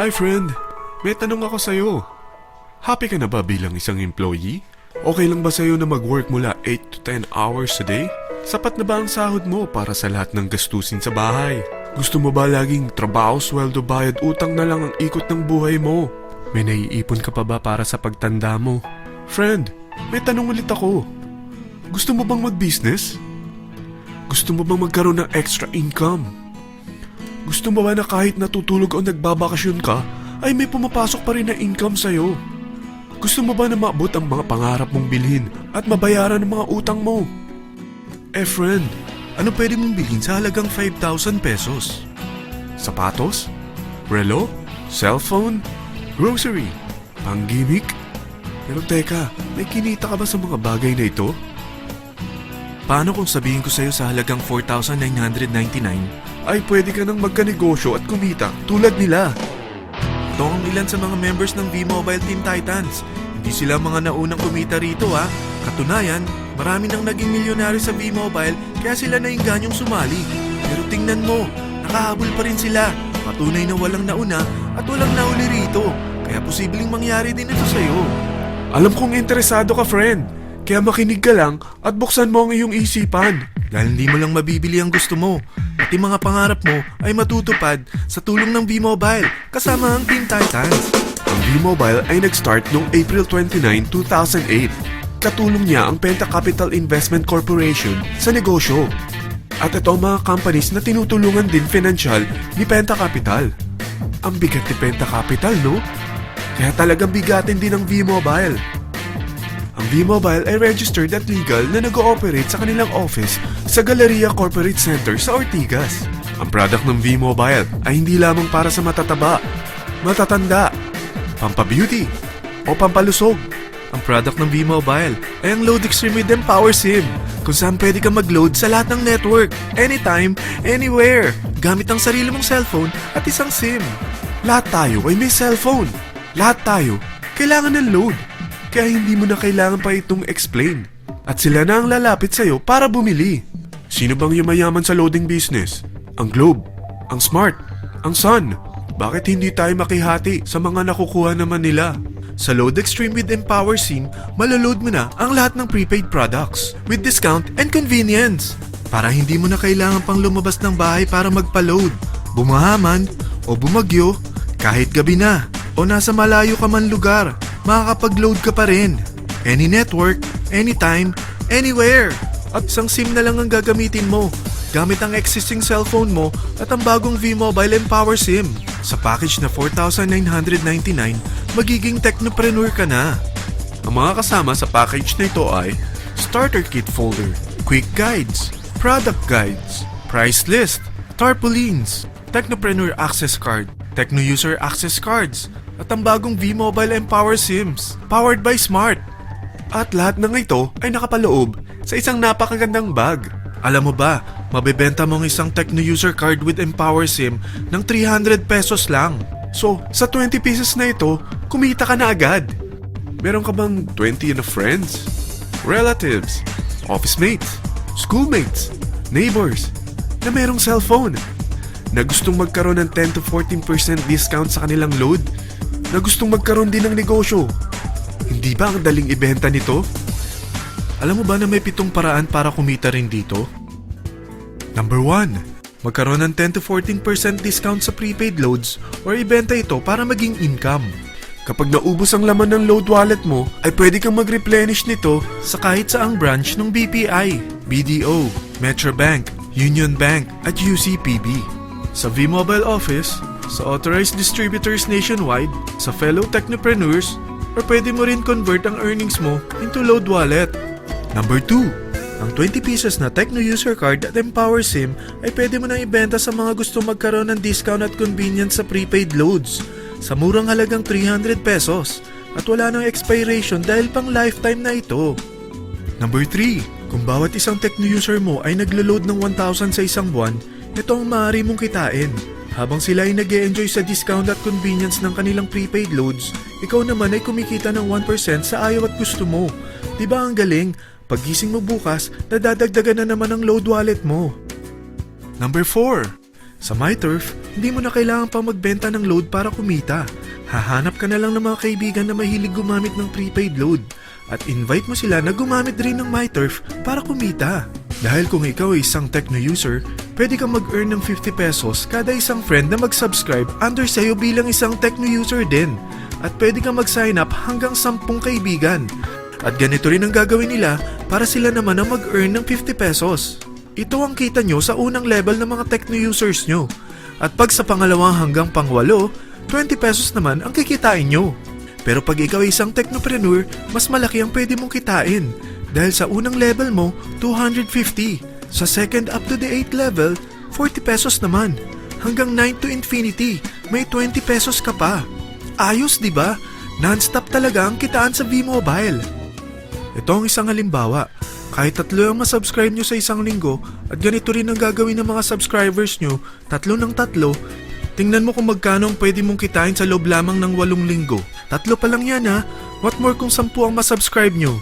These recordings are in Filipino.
Hi friend, may tanong ako sa'yo. Happy ka na ba bilang isang employee? Okay lang ba sa'yo na mag-work mula 8 to 10 hours a day? Sapat na ba ang sahod mo para sa lahat ng gastusin sa bahay? Gusto mo ba laging trabaho, sweldo, bayad, utang na lang ang ikot ng buhay mo? May naiipon ka pa ba para sa pagtanda mo? Friend, may tanong ulit ako. Gusto mo bang mag-business? Gusto mo bang magkaroon ng extra income? Gusto mo ba na kahit natutulog o nagbabakasyon ka, ay may pumapasok pa rin na income sa'yo? Gusto mo ba na maabot ang mga pangarap mong bilhin at mabayaran ang mga utang mo? Friend, ano pwede mong bilhin sa halagang 5,000 pesos? Sapatos? Relo? Cellphone? Grocery? Panggimik? Pero teka, may kinita ka ba sa mga bagay na ito? Paano kung sabihin ko sa'yo sa halagang 4,999 ay pwede ka nang magkanegosyo at kumita tulad nila? Ito ang ilan sa mga members ng V-Mobile Team Titans. Hindi sila mga naunang kumita rito ha. Katunayan, marami nang naging milyonaryo sa V-Mobile kaya sila naingganyong sumali. Pero tingnan mo, nakahabol pa rin sila. Patunay na walang nauna at walang nauli rito. Kaya posibleng mangyari din ito sa'yo. Alam kong interesado ka, friend. Kaya makinig ka lang at buksan mo ang iyong isipan. Dahil hindi mo lang mabibili ang gusto mo. At yung mga pangarap mo ay matutupad sa tulong ng V-Mobile kasama ang Team Titans. Ang V-Mobile ay nag-start noong April 29, 2008. Katulong niya ang Penta Capital Investment Corporation sa negosyo. At ito ang mga companies na tinutulungan din financial ni Penta Capital. Ang bigat ni Penta Capital, no? Kaya talagang bigatin din ang V-Mobile. Ang V-Mobile ay registered at legal na nag-ooperate sa kanilang office sa Galleria Corporate Center sa Ortigas. Ang product ng V-Mobile ay hindi lamang para sa matataba, matatanda, pampabeauty, o pampalusog. Ang product ng V-Mobile ay ang Load Extreme with Empower SIM, kung saan pwede kang mag-load sa lahat ng network, anytime, anywhere, gamit ang sarili mong cellphone at isang SIM. Lahat tayo ay may cellphone. Lahat tayo kailangan ng load. Kaya hindi mo na kailangan pa itong explain. At sila na ang lalapit sa'yo para bumili. Sino bang yumayaman sa loading business? Ang Globe, ang Smart, ang Sun. Bakit hindi tayo makihati sa mga nakukuha naman nila? Sa Load Extreme with Empower SIM, maloload mo na ang lahat ng prepaid products with discount and convenience. Para hindi mo na kailangan pang lumabas ng bahay para magpa-load. Bumahaman o bumagyo, kahit gabi na o nasa malayo ka man lugar, makakapag-load ka pa rin. Any network, anytime, anywhere. At isang SIM na lang ang gagamitin mo gamit ang existing cellphone mo at ang bagong V-Mobile Empower SIM. Sa package na 4,999, magiging technopreneur ka na. Ang mga kasama sa package na ito ay Starter Kit Folder, Quick Guides, Product Guides, Price List, Tarpaulins, Technopreneur Access Card, Techno User Access Cards, at ang bagong V-Mobile Empower SIMs, powered by Smart. At lahat ng ito ay nakapaloob sa isang napakagandang bag. Alam mo ba, mabebenta mo ang isang Techno User Card with Empower SIM ng 300 pesos lang. So, sa 20 pieces na ito, kumita ka na agad. Meron ka bang 20 na friends, relatives, office mates, schoolmates, neighbors, na merong cellphone, na gustong magkaroon ng 10 to 14% discount sa kanilang load, na gustong magkaroon din ng negosyo? Hindi ba ang daling ibenta nito? Alam mo ba na may 7 paraan para kumita rin dito? Number 1. Magkaroon ng 10 to 14% discount sa prepaid loads or ibenta ito para maging income. Kapag naubos ang laman ng load wallet mo, ay pwede kang mag-replenish nito sa kahit saang branch ng BPI, BDO, Metrobank, Union Bank at UCPB. Sa V-Mobile Office, sa authorized distributors nationwide, sa fellow technopreneurs, or pwede mo rin convert ang earnings mo into load wallet. Number 2. Ang 20 pieces na Techno User Card at Empower SIM ay pwede mo nang ibenta sa mga gusto magkaroon ng discount at convenience sa prepaid loads sa murang halagang 300 pesos at wala nang expiration dahil pang lifetime na ito. Number 3. Kung bawat isang Techno user mo ay naglo-load ng 1,000 sa isang buwan, ito ang maaari mong kitain. Habang sila ay nag-e-enjoy sa discount at convenience ng kanilang prepaid loads, ikaw naman ay kumikita ng 1% sa ayaw at gusto mo. Diba ang galing? Paggising mo bukas, nadadagdagan na naman ang load wallet mo. Number 4. Sa MyTurf, hindi mo na kailangan pa magbenta ng load para kumita. Hahanap ka na lang ng mga kaibigan na mahilig gumamit ng prepaid load at invite mo sila na gumamit rin ng MyTurf para kumita. Dahil kung ikaw ay isang Tecno user, pwede kang mag-earn ng 50 pesos kada isang friend na mag-subscribe under sa'yo bilang isang Tecno user din. At pwede kang mag-sign up hanggang 10 kaibigan. At ganito rin ang gagawin nila para sila naman ang mag-earn ng 50 pesos. Ito ang kita nyo sa unang level ng mga Tecno users nyo. At pag sa pangalawa hanggang pang-8, 20 pesos naman ang kikitain nyo. Pero pag ikaw ay isang technopreneur, mas malaki ang pwede mong kitain. Dahil sa unang level mo, 250. Sa second up to the 8th level, 40 pesos naman. Hanggang 9 to infinity, may 20 pesos ka pa. Ayos, di ba? Non-stop talaga ang kitaan sa V-Mobile. Ito ang isang halimbawa. Kahit 3 ang masubscribe nyo sa isang linggo at ganito rin ang gagawin ng mga subscribers nyo, 3 ng 3, tingnan mo kung magkano ang pwede mong kitain sa loob lamang ng 8 linggo. 3 pa lang yan ha. What more kung 10 ang masubscribe nyo?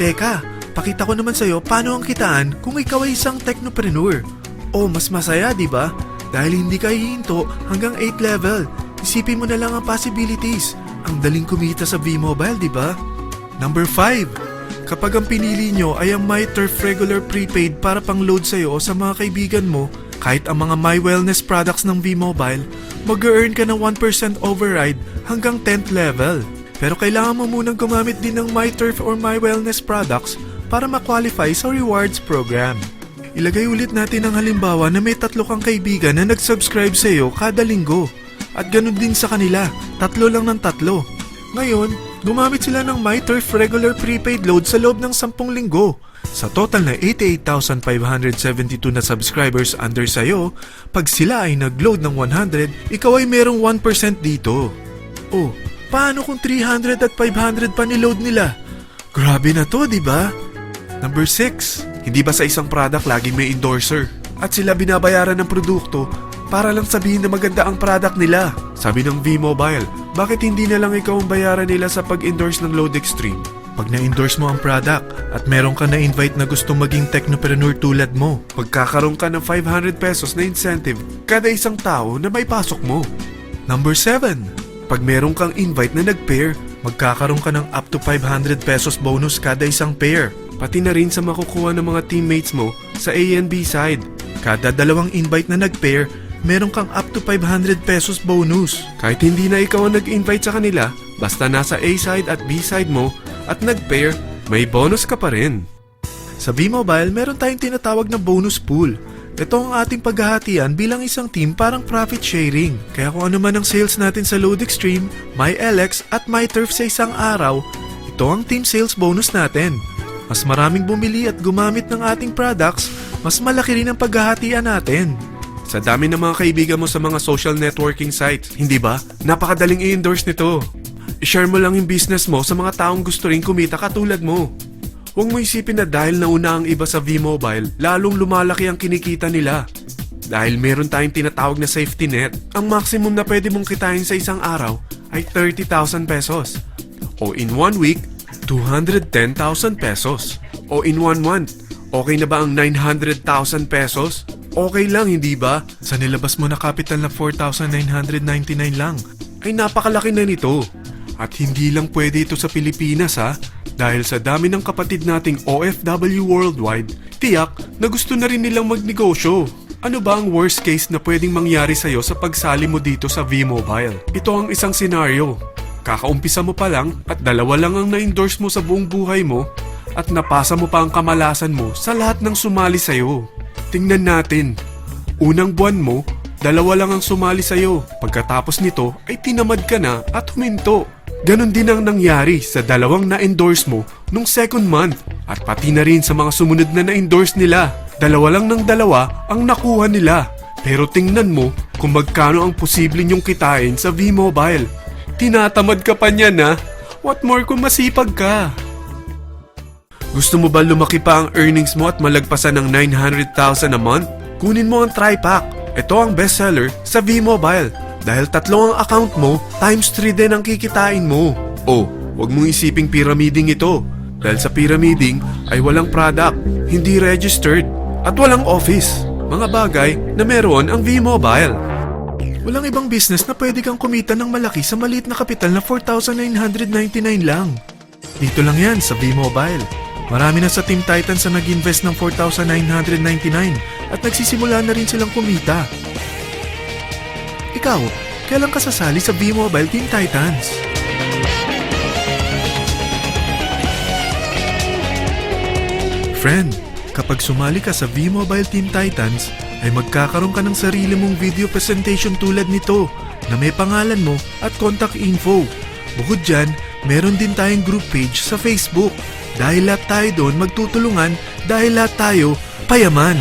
Teka, pakita ko naman sa'yo paano ang kitaan kung ikaw ay isang technopreneur. Oh, mas masaya, di ba? Dahil hindi ka hihinto hanggang 8th level. Isipin mo na lang ang possibilities. Ang daling kumita sa V-Mobile, di ba? Number 5. Kapag ang pinili nyo ay ang MyTurf regular prepaid para pang-load sa'yo o sa mga kaibigan mo, kahit ang mga My Wellness products ng V-Mobile, mag-earn ka ng 1% override hanggang 10th level. Pero kailangan mo munang gumamit din ng MyTurf or My Wellness products para ma-qualify sa rewards program. Ilagay ulit natin ang halimbawa na may 3 kang kaibigan na nag-subscribe sa iyo kada linggo. At ganun din sa kanila, 3 lang ng 3. Ngayon, gumamit sila ng MyTurf regular prepaid load sa loob ng 10 linggo. Sa total na 88,572 na subscribers under sa'yo, pag sila ay nag-load ng 100, ikaw ay merong 1% dito. Oh, paano kung 300 at 500 pa niload nila? Grabe na to, di ba? Number 6. Hindi ba sa isang product laging may endorser? At sila binabayaran ng produkto para lang sabihin na maganda ang product nila. Sabi ng V-Mobile, bakit hindi na lang ikaw ang bayaran nila sa pag-endorse ng Load Extreme? Pag na-endorse mo ang product at meron ka na-invite na gustong maging technopreneur tulad mo, magkakaroon ka ng 500 pesos na incentive kada isang tao na may pasok mo. Number 7. Pag meron kang invite na nag-pair, magkakaroon ka ng up to 500 pesos bonus kada isang pair. Pati na rin sa makukuha ng mga teammates mo sa A and B side. Kada 2 invite na nag-pair, meron kang up to 500 pesos bonus. Kahit hindi na ikaw ang nag-invite sa kanila, basta nasa A side at B side mo at nag-pair, may bonus ka pa rin. Sa V-Mobile, meron tayong tinatawag na bonus pool. Ito ang ating paghahatian bilang isang team parang profit sharing. Kaya kung ano man ang sales natin sa Load Extreme, MyLX at MyTurf sa isang araw, ito ang team sales bonus natin. Mas maraming bumili at gumamit ng ating products, mas malaki rin ang paghahatian natin. Sa dami ng mga kaibigan mo sa mga social networking sites, hindi ba? Napakadaling i-endorse nito. I-share mo lang yung business mo sa mga taong gusto rin kumita katulad mo. Huwag mo isipin na dahil nauna ang iba sa V-Mobile, lalong lumalaki ang kinikita nila. Dahil meron tayong tinatawag na safety net, ang maximum na pwede mong kitain sa isang araw ay 30,000 pesos. O in 1 week, 210,000 pesos. O in 1 month, okay na ba ang 900,000 pesos? Okay lang, hindi ba? Sa nilabas mo na capital na 4,999 lang, ay napakalaki na nito. At hindi lang pwede ito sa Pilipinas ha, dahil sa dami ng kapatid nating OFW worldwide, tiyak na gusto na rin nilang magnegosyo. Ano ba ang worst case na pwedeng mangyari sa'yo sa pagsali mo dito sa V-Mobile? Ito ang isang senaryo. Kakaumpisa mo pa lang at 2 lang ang na-endorse mo sa buong buhay mo at napasa mo pa ang kamalasan mo sa lahat ng sumali sa'yo. Tingnan natin. Unang buwan mo, 2 lang ang sumali sa'yo. Pagkatapos nito ay tinamad ka na at huminto. Ganon din ang nangyari sa 2 na-endorse mo nung second month at pati na rin sa mga sumunod na na-endorse nila. 2 lang ng 2 ang nakuha nila. Pero tingnan mo kung magkano ang posible nyong kitain sa V-Mobile. Tinatamad ka pa niyan ha? What more kung masipag ka? Gusto mo ba lumaki pa ang earnings mo at malagpasan ng 900,000 a month? Kunin mo ang TriPack. Ito ang bestseller sa V-Mobile. Dahil 3 ang account mo, times 3 din ang kikitain mo. Oh, wag mong isiping pyramiding ito. Dahil sa pyramiding ay walang product, hindi registered, at walang office. mga bagay na meron ang V-Mobile. Walang ibang business na pwede kang kumita ng malaki sa maliit na kapital na 4,999 lang. Dito lang yan sa V-Mobile. Marami na sa Team Titans na nag-invest ng 4,999 at nagsisimula na rin silang kumita. Ikaw, kailan ka sasali sa V-Mobile Team Titans? Friend, kapag sumali ka sa V-Mobile Team Titans, ay magkakaroon ka ng sarili mong video presentation tulad nito na may pangalan mo at contact info. Bukod dyan, meron din tayong group page sa Facebook. Dahil lahat tayo doon magtutulungan dahil lahat tayo payaman.